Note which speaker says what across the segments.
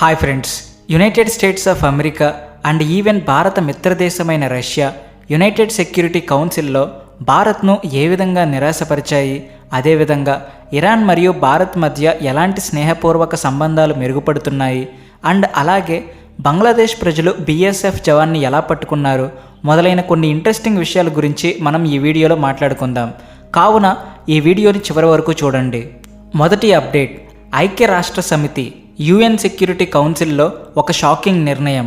Speaker 1: Hi friends, United states of America and even భారత మిత్రదేశమైన Russia United security కౌన్సిల్లో భారత్ను ఏ విధంగా నిరాశపరిచాయి, అదేవిధంగా ఇరాన్ మరియు భారత్ మధ్య ఎలాంటి స్నేహపూర్వక సంబంధాలు మెరుగుపడుతున్నాయి అండ్ అలాగే బంగ్లాదేశ్ ప్రజలు బీఎస్ఎఫ్ జవాన్ని ఎలా పట్టుకున్నారు మొదలైన కొన్ని ఇంట్రెస్టింగ్ విషయాల గురించి మనం ఈ వీడియోలో మాట్లాడుకుందాం. కావున ఈ వీడియోని చివరి వరకు చూడండి. మొదటి అప్డేట్, ఐక్యరాష్ట్ర సమితి యుఎన్ సెక్యూరిటీ కౌన్సిల్లో ఒక షాకింగ్ నిర్ణయం.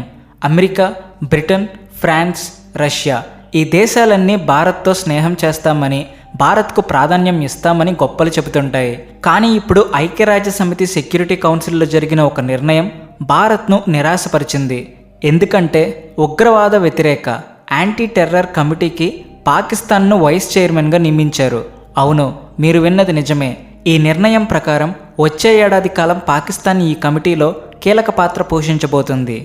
Speaker 1: అమెరికా, బ్రిటన్, ఫ్రాన్స్, రష్యా ఈ దేశాలన్నీ భారత్తో స్నేహం చేస్తామని, భారత్కు ప్రాధాన్యం ఇస్తామని గొప్పలు చెబుతుంటాయి. కానీ ఇప్పుడు ఐక్యరాజ్య సమితి సెక్యూరిటీ కౌన్సిల్లో జరిగిన ఒక నిర్ణయం భారత్ను నిరాశపరిచింది. ఎందుకంటే ఉగ్రవాద వ్యతిరేక యాంటీ టెర్రర్ కమిటీకి పాకిస్తాన్ను వైస్ చైర్మన్గా నియమించారు. అవును, మీరు విన్నది నిజమే. ఈ నిర్ణయం ప్రకారం వచ్చే ఏడాది కాలం పాకిస్తాన్ ఈ కమిటీలో కీలక పాత్ర పోషించబోతుంది.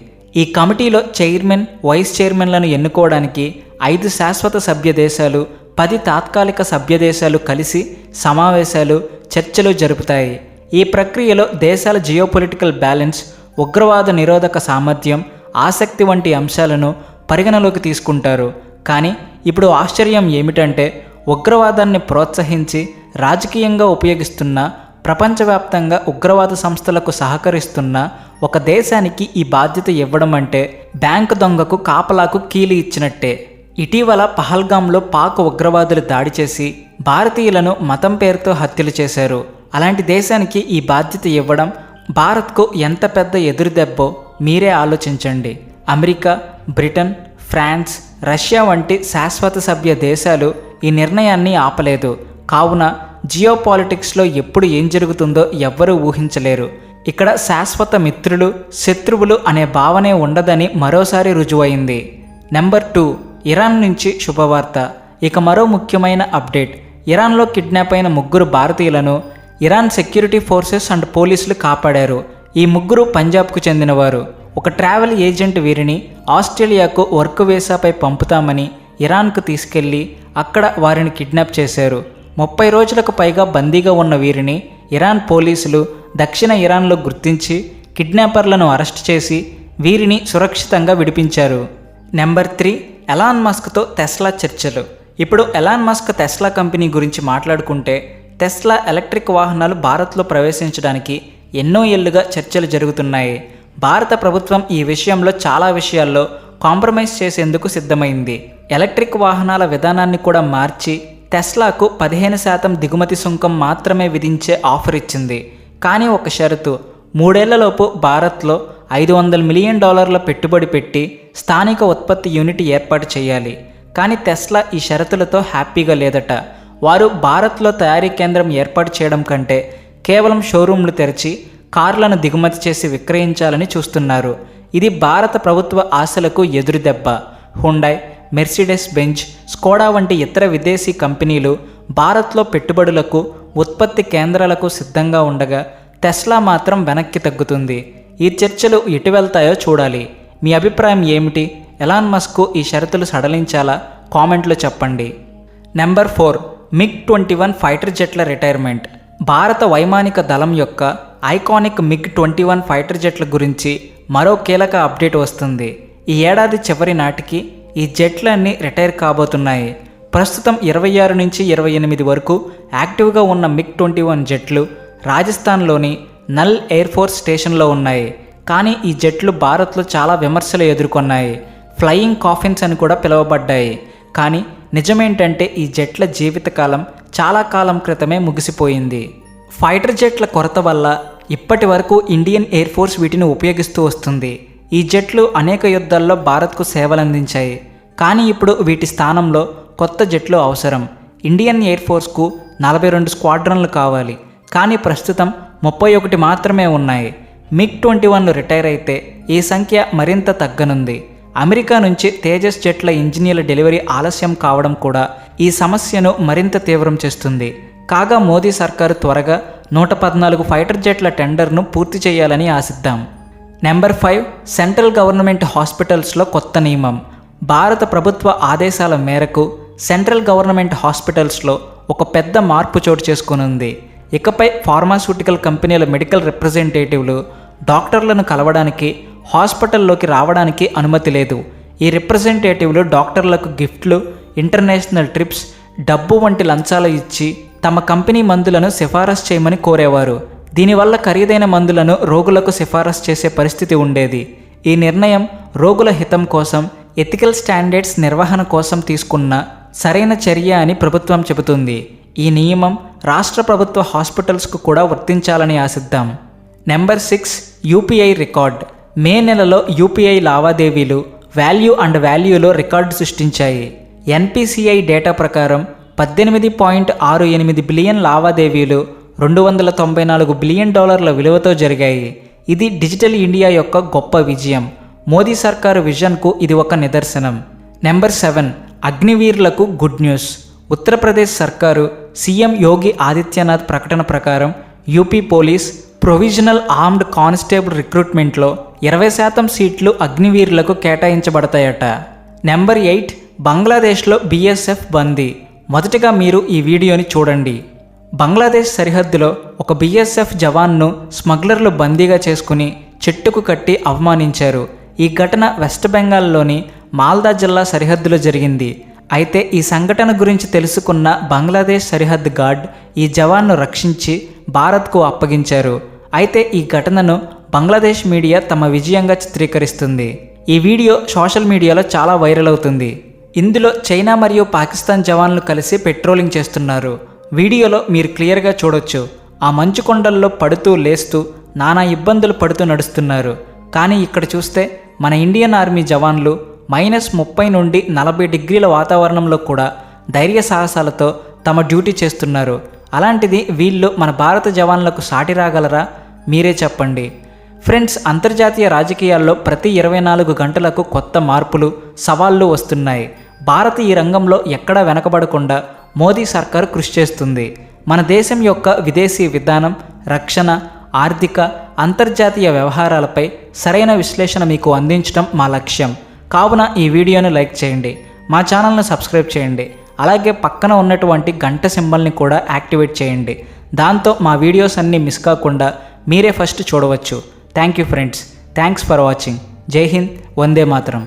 Speaker 1: ఈ కమిటీలో చైర్మన్, వైస్ చైర్మన్లను ఎన్నుకోవడానికి 5 శాశ్వత సభ్య దేశాలు, 10 తాత్కాలిక సభ్య దేశాలు కలిసి సమావేశాలు, చర్చలు జరుపుతాయి. ఈ ప్రక్రియలో దేశాల జియోపొలిటికల్ బ్యాలెన్స్, ఉగ్రవాద నిరోధక సామర్థ్యం, ఆసక్తి వంటి అంశాలను పరిగణలోకి తీసుకుంటారు. కానీ ఇప్పుడు ఆశ్చర్యం ఏమిటంటే ఉగ్రవాదాన్ని ప్రోత్సహించి రాజకీయంగా ఉపయోగిస్తున్న, ప్రపంచవ్యాప్తంగా ఉగ్రవాద సంస్థలకు సహకరిస్తున్న ఒక దేశానికి ఈ బాధ్యత ఇవ్వడం అంటే బ్యాంకు దొంగకు కాపలాకు కీలు ఇచ్చినట్టే. ఇటీవల పహల్గాంలో పాక్ ఉగ్రవాదులు దాడి చేసి భారతీయులను మతం పేరుతో హత్యలు చేశారు. అలాంటి దేశానికి ఈ బాధ్యత ఇవ్వడం భారత్కు ఎంత పెద్ద ఎదురుదెబ్బో మీరే ఆలోచించండి. అమెరికా, బ్రిటన్, ఫ్రాన్స్, రష్యా వంటి శాశ్వత సభ్య దేశాలు ఈ నిర్ణయాన్ని ఆపలేదు. కావున జియోపాలిటిక్స్లో ఎప్పుడు ఏం జరుగుతుందో ఎవ్వరూ ఊహించలేరు. ఇక్కడ శాశ్వత మిత్రులు, శత్రువులు అనే భావనే ఉండదని మరోసారి రుజువైంది. నెంబర్ 2, ఇరాన్ నుంచి శుభవార్త. ఇక మరో ముఖ్యమైన అప్డేట్, ఇరాన్లో కిడ్నాప్ అయిన 3 భారతీయులను ఇరాన్ సెక్యూరిటీ ఫోర్సెస్ అండ్ పోలీసులు కాపాడారు. ఈ 3 పంజాబ్కు చెందినవారు. ఒక ట్రావెల్ ఏజెంట్ వీరిని ఆస్ట్రేలియాకు వర్క్ వీసాపై పంపుతామని ఇరాన్కు తీసుకెళ్లి అక్కడ వారిని కిడ్నాప్ చేశారు. 30 రోజులకు పైగా బందీగా ఉన్న వీరిని ఇరాన్ పోలీసులు దక్షిణ ఇరాన్లో గుర్తించి కిడ్నాపర్లను అరెస్ట్ చేసి వీరిని సురక్షితంగా విడిపించారు. నెంబర్ 3, ఎలాన్ మస్క్తో టెస్లా చర్చలు. ఇప్పుడు ఎలాన్ మస్క్ టెస్లా కంపెనీ గురించి మాట్లాడుకుంటే టెస్లా ఎలక్ట్రిక్ వాహనాలు భారత్లో ప్రవేశించడానికి ఎన్నో ఏళ్లుగా చర్చలు జరుగుతున్నాయి. భారత ప్రభుత్వం ఈ విషయంలో చాలా విషయాల్లో కాంప్రమైజ్ చేసేందుకు సిద్ధమైంది. ఎలక్ట్రిక్ వాహనాల విధానాన్ని కూడా మార్చి టెస్లాకు 15% దిగుమతి సుంకం మాత్రమే విధించే ఆఫర్ ఇచ్చింది. కానీ ఒక షరతు, 3 ఏళ్లలోపు భారత్లో $500 మిలియన్ పెట్టుబడి పెట్టి స్థానిక ఉత్పత్తి యూనిట్ ఏర్పాటు చేయాలి. కానీ టెస్లా ఈ షరతులతో హ్యాపీగా లేదట. వారు భారత్లో తయారీ కేంద్రం ఏర్పాటు చేయడం కంటే కేవలం షోరూంలు తెరిచి కార్లను దిగుమతి చేసి విక్రయించాలని చూస్తున్నారు. ఇది భారత ప్రభుత్వ ఆశలకు ఎదురుదెబ్బ. హుండాయ్, మెర్సిడెస్ బెంజ్, స్కోడా వంటి ఇతర విదేశీ కంపెనీలు భారత్లో పెట్టుబడులకు, ఉత్పత్తి కేంద్రాలకు సిద్ధంగా ఉండగా టెస్లా మాత్రం వెనక్కి తగ్గుతుంది. ఈ చర్చలు ఎటు వెళ్తాయో చూడాలి. మీ అభిప్రాయం ఏమిటి? ఎలాన్ మస్క్ ఈ షరతులు సడలించాలా? కామెంట్లో చెప్పండి. నెంబర్ 4, MiG-21 ఫైటర్ జెట్ల రిటైర్మెంట్. భారత వైమానిక దళం యొక్క ఐకానిక్ MiG-21 ఫైటర్ జెట్ల గురించి మరో కీలక అప్డేట్ వస్తుంది. ఈ ఏడాది చివరి నాటికి ఈ జెట్లన్నీ రిటైర్ కాబోతున్నాయి. ప్రస్తుతం 26 నుంచి 28 వరకు యాక్టివ్గా ఉన్న MiG-21 జెట్లు రాజస్థాన్లోని నల్ ఎయిర్ ఫోర్స్ స్టేషన్లో ఉన్నాయి. కానీ ఈ జెట్లు భారత్లో చాలా విమర్శలు ఎదుర్కొన్నాయి. ఫ్లయింగ్ కాఫిన్స్ అని కూడా పిలువబడ్డాయి. కానీ నిజమేంటంటే ఈ జెట్ల జీవితకాలం చాలా కాలం క్రితమే ముగిసిపోయింది. ఫైటర్ జెట్ల కొరత వల్ల ఇప్పటి వరకు ఇండియన్ ఎయిర్ ఫోర్స్ వీటిని ఉపయోగిస్తూ వస్తుంది. ఈ జెట్లు అనేక యుద్ధాల్లో భారత్కు సేవలందించాయి. కానీ ఇప్పుడు వీటి స్థానంలో కొత్త జెట్లు అవసరం. ఇండియన్ ఎయిర్ ఫోర్స్కు 42 స్క్వాడ్రన్లు కావాలి. కానీ ప్రస్తుతం 31 మాత్రమే ఉన్నాయి. MiG-21 రిటైర్ అయితే ఈ సంఖ్య మరింత తగ్గనుంది. అమెరికా నుంచి తేజస్ జెట్ల ఇంజనీర్ల డెలివరీ ఆలస్యం కావడం కూడా ఈ సమస్యను మరింత తీవ్రం చేస్తుంది. కాగా మోదీ సర్కారు త్వరగా 114 ఫైటర్ జెట్ల టెండర్ను పూర్తి చేయాలని ఆశిద్దాం. నెంబర్ 5, సెంట్రల్ గవర్నమెంట్ హాస్పిటల్స్లో కొత్త నియమం. భారత ప్రభుత్వ ఆదేశాల మేరకు సెంట్రల్ గవర్నమెంట్ హాస్పిటల్స్లో ఒక పెద్ద మార్పు చోటు చేసుకునుంది. ఇకపై ఫార్మాస్యూటికల్ కంపెనీల మెడికల్ రిప్రజెంటేటివ్లు డాక్టర్లను కలవడానికి, హాస్పిటల్లోకి రావడానికి అనుమతి లేదు. ఈ రిప్రజెంటేటివ్లు డాక్టర్లకు గిఫ్ట్లు, ఇంటర్నేషనల్ ట్రిప్స్, డబ్బు వంటి లంచాలు ఇచ్చి తమ కంపెనీ మందులను సిఫారసు చేయమని కోరేవారు. దీనివల్ల ఖరీదైన మందులను రోగులకు సిఫారసు చేసే పరిస్థితి ఉండేది. ఈ నిర్ణయం రోగుల హితం కోసం, ఎథికల్ స్టాండర్డ్స్ నిర్వహణ కోసం తీసుకున్న సరైన చర్య అని ప్రభుత్వం చెబుతుంది. ఈ నియమం రాష్ట్ర ప్రభుత్వ హాస్పిటల్స్కు కూడా వర్తించాలని ఆశిద్దాం. Number 6 UPI record. మే నెలలో యూపీఐ లావాదేవీలు వాల్యూలో రికార్డు సృష్టించాయి. ఎన్పిసిఐ డేటా ప్రకారం 18.68 బిలియన్ లావాదేవీలు $294 బిలియన్ విలువతో జరిగాయి. ఇది డిజిటల్ ఇండియా యొక్క గొప్ప విజయం. మోదీ సర్కారు విజన్కు ఇది ఒక నిదర్శనం. Number 7 అగ్నివీరులకు good news. ఉత్తరప్రదేశ్ సర్కారు సీఎం యోగి ఆదిత్యనాథ్ ప్రకటన ప్రకారం UP police provisional armed constable రిక్రూట్మెంట్లో 20% సీట్లు అగ్నివీరులకు కేటాయించబడతాయట. నెంబర్ 8 బంగ్లాదేశ్లో బీఎస్ఎఫ్ బందీ. మొదటగా మీరు ఈ వీడియోని చూడండి. బంగ్లాదేశ్ సరిహద్దులో ఒక బీఎస్ఎఫ్ జవాన్ను స్మగ్లర్లు బందీగా చేసుకుని చెట్టుకు కట్టి అవమానించారు. ఈ ఘటన వెస్ట్ బెంగాల్లోని మాల్దా జిల్లా సరిహద్దులో జరిగింది. అయితే ఈ సంఘటన గురించి తెలుసుకున్న బంగ్లాదేశ్ సరిహద్దు గార్డ్ ఈ జవాన్ను రక్షించి భారత్కు అప్పగించారు. అయితే ఈ ఘటనను బంగ్లాదేశ్ మీడియా తమ విజయంగా చిత్రీకరిస్తుంది. ఈ వీడియో సోషల్ మీడియాలో చాలా వైరల్ అవుతుంది. ఇందులో చైనా మరియు పాకిస్తాన్ జవాన్లు కలిసి పెట్రోలింగ్ చేస్తున్నారు. వీడియోలో మీరు క్లియర్గా చూడొచ్చు. ఆ మంచు కొండల్లో పడుతూ లేస్తూ నానా ఇబ్బందులు పడుతూ నడుస్తున్నారు. కానీ ఇక్కడ చూస్తే మన ఇండియన్ ఆర్మీ జవాన్లు -30 నుండి 40 డిగ్రీల వాతావరణంలో కూడా ధైర్య సాహసాలతో తమ డ్యూటీ చేస్తున్నారు. అలాంటిది వీళ్ళు మన భారత జవాన్లకు సాటి రాగలరా? మీరే చెప్పండి. ఫ్రెండ్స్, అంతర్జాతీయ రాజకీయాల్లో ప్రతి 24 గంటలకు కొత్త మార్పులు, సవాళ్లు వస్తున్నాయి. భారత్ ఈ రంగంలో ఎక్కడా వెనకబడకుండా మోదీ సర్కారు కృషి చేస్తుంది. మన దేశం యొక్క విదేశీ విధానం, రక్షణ, ఆర్థిక, అంతర్జాతీయ వ్యవహారాలపై సరైన విశ్లేషణ మీకు అందించడం మా లక్ష్యం. కావున ఈ వీడియోను లైక్ చేయండి, మా ఛానల్ను సబ్స్క్రైబ్ చేయండి, అలాగే పక్కన ఉన్నటువంటి గంట సింబల్ని కూడా యాక్టివేట్ చేయండి. దాంతో మా వీడియోస్ అన్నీ మిస్ కాకుండా మీరే ఫస్ట్ చూడవచ్చు. Thank you friends. Thanks for watching. జై హింద్. వందే మాతరం.